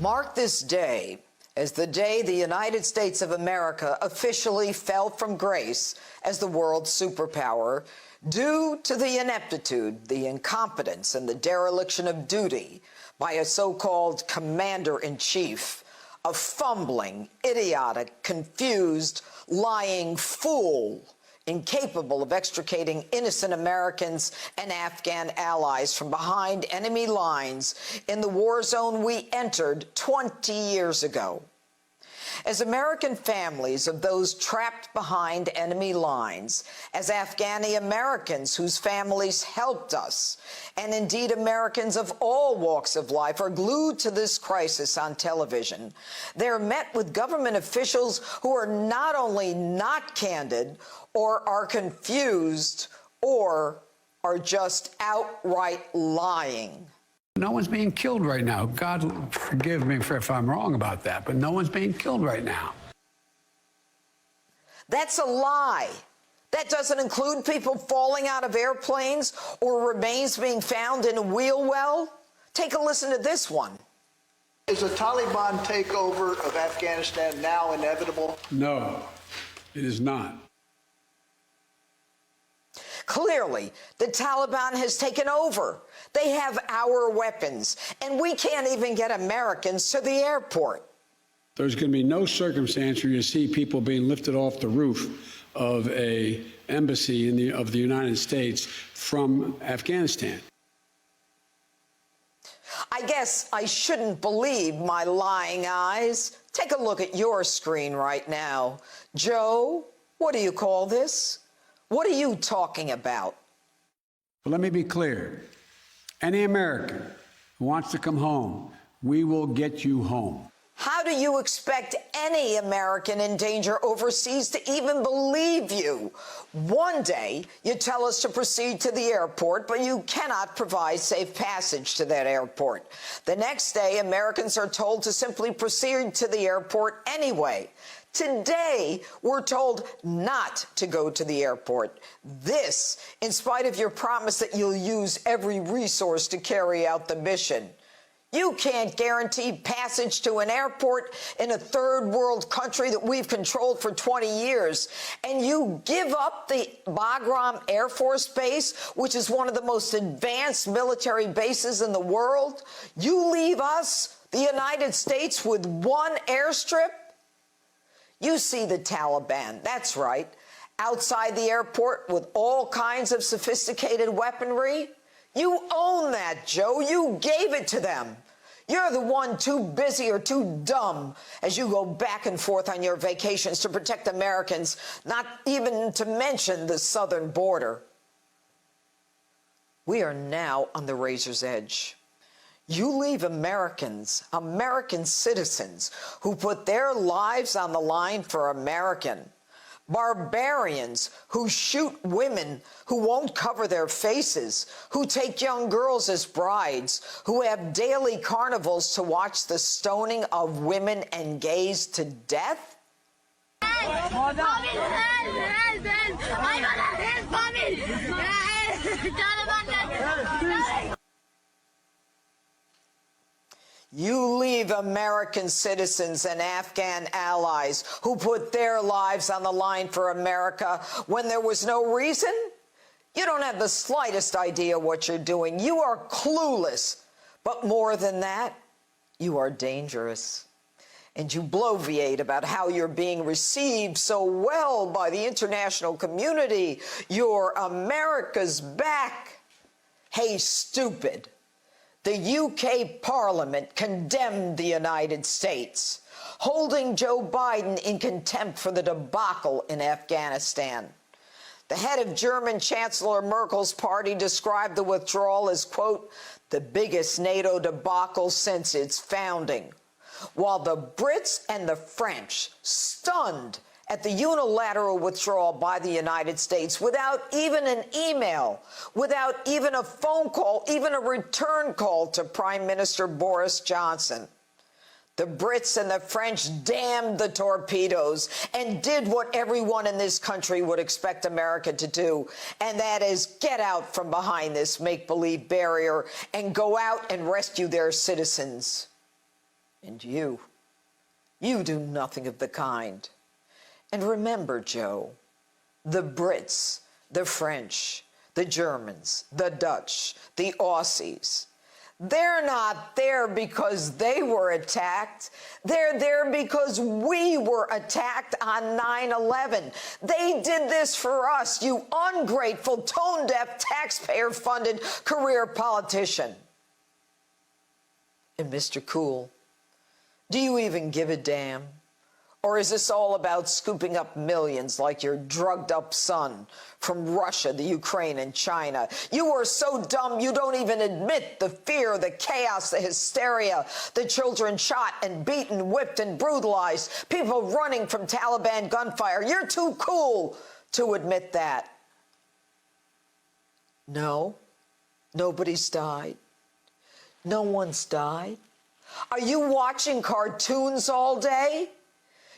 Mark this day as the day the United States of America officially fell from grace as the world superpower due to the ineptitude, the incompetence, and the dereliction of duty by a so-called commander-in-chief, a fumbling, idiotic, confused, lying fool, incapable of extricating innocent Americans and Afghan allies from behind enemy lines in the war zone we entered 20 years ago. As American families of those trapped behind enemy lines, as Afghani Americans whose families helped us, and indeed Americans of all walks of life are glued to this crisis on television, they're met with government officials who are not only not candid, or are confused, or are just outright lying. No one's being killed right now. God forgive me if I'm wrong about that, but no one's being killed right now. That's a lie. That doesn't include people falling out of airplanes or remains being found in a wheel well. Take a listen to this one. Is a Taliban takeover of Afghanistan now inevitable? No, it is not. Clearly, the Taliban has taken over. They have our weapons, and we can't even get Americans to the airport. There's going to be no circumstance where you see people being lifted off the roof of an embassy of the United States from Afghanistan. I guess I shouldn't believe my lying eyes. Take a look at your screen right now. Joe, what do you call this? What are you talking about? But let me be clear. Any American who wants to come home, we will get you home. How do you expect any American in danger overseas to even believe you? One day, you tell us to proceed to the airport, but you cannot provide safe passage to that airport. The next day, Americans are told to simply proceed to the airport anyway. Today, we're told not to go to the airport. This, in spite of your promise that you'll use every resource to carry out the mission. You can't guarantee passage to an airport in a third world country that we've controlled for 20 years. And you give up the Bagram Air Force Base, which is one of the most advanced military bases in the world. You leave us, the United States, with one airstrip? You see the Taliban, that's right, outside the airport with all kinds of sophisticated weaponry. You own that, Joe. You gave it to them. You're the one too busy or too dumb as you go back and forth on your vacations to protect Americans, not even to mention the southern border. We are now on the razor's edge. You leave Americans, American citizens, who put their lives on the line for American. Barbarians who shoot women who won't cover their faces, who take young girls as brides, who have daily carnivals to watch the stoning of women and gays to death? You leave American citizens and Afghan allies who put their lives on the line for America when there was no reason? You don't have the slightest idea what you're doing. You are clueless. But more than that, you are dangerous. And you bloviate about how you're being received so well by the international community. You're America's back. Hey, stupid. The UK Parliament condemned the United States, holding Joe Biden in contempt for the debacle in Afghanistan. The head of German Chancellor Merkel's party described the withdrawal as, quote, the biggest NATO debacle since its founding, while the Brits and the French, stunned at the unilateral withdrawal by the United States without even an email, without even a phone call, even a return call to Prime Minister Boris Johnson. The Brits and the French damned the torpedoes and did what everyone in this country would expect America to do, and that is get out from behind this make-believe barrier and go out and rescue their citizens. And you do nothing of the kind. And remember, Joe, the Brits, the French, the Germans, the Dutch, the Aussies, they're not there because they were attacked. They're there because we were attacked on 9/11. They did this for us, you ungrateful, tone-deaf, taxpayer-funded career politician. And Mr. Cool, do you even give a damn? Or is this all about scooping up millions like your drugged-up son from Russia, the Ukraine, and China? You are so dumb you don't even admit the fear, the chaos, the hysteria, the children shot and beaten, whipped and brutalized, people running from Taliban gunfire. You're too cool to admit that. No, nobody's died. No one's died. Are you watching cartoons all day?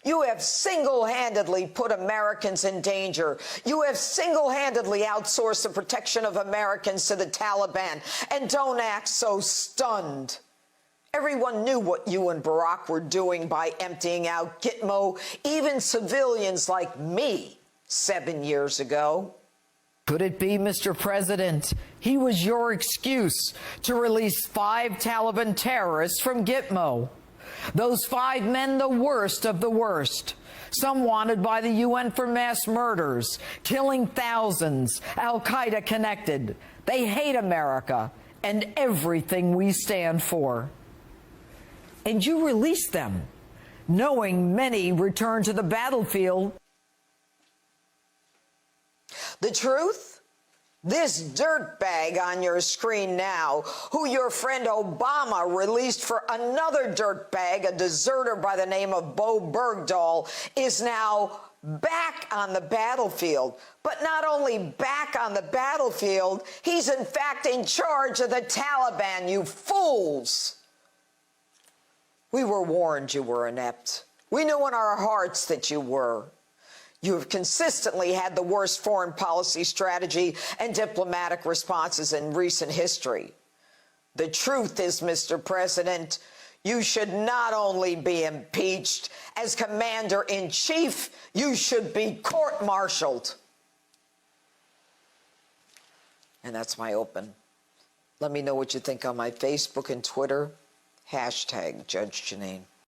You have single-handedly put Americans in danger. You have single-handedly outsourced the protection of Americans to the Taliban. And don't act so stunned. Everyone knew what you and Barack were doing by emptying out Gitmo, even civilians like me 7 years ago. Could it be, Mr. President, he was your excuse to release 5 Taliban terrorists from Gitmo? Those 5 men, the worst of the worst. Some wanted by the UN for mass murders, killing thousands, Al-Qaeda connected. They hate America and everything we stand for. And you released them, knowing many returned to the battlefield. The truth? This dirtbag on your screen now, who your friend Obama released for another dirtbag, a deserter by the name of Bo Bergdahl, is now back on the battlefield. But not only back on the battlefield, he's in fact in charge of the Taliban, you fools. We were warned you were inept. We knew in our hearts that you were. You have consistently had the worst foreign policy strategy and diplomatic responses in recent history. The truth is, Mr. President, you should not only be impeached, as Commander-in-Chief, you should be court-martialed. And that's my open. Let me know what you think on my Facebook and Twitter. #JudgeJanine.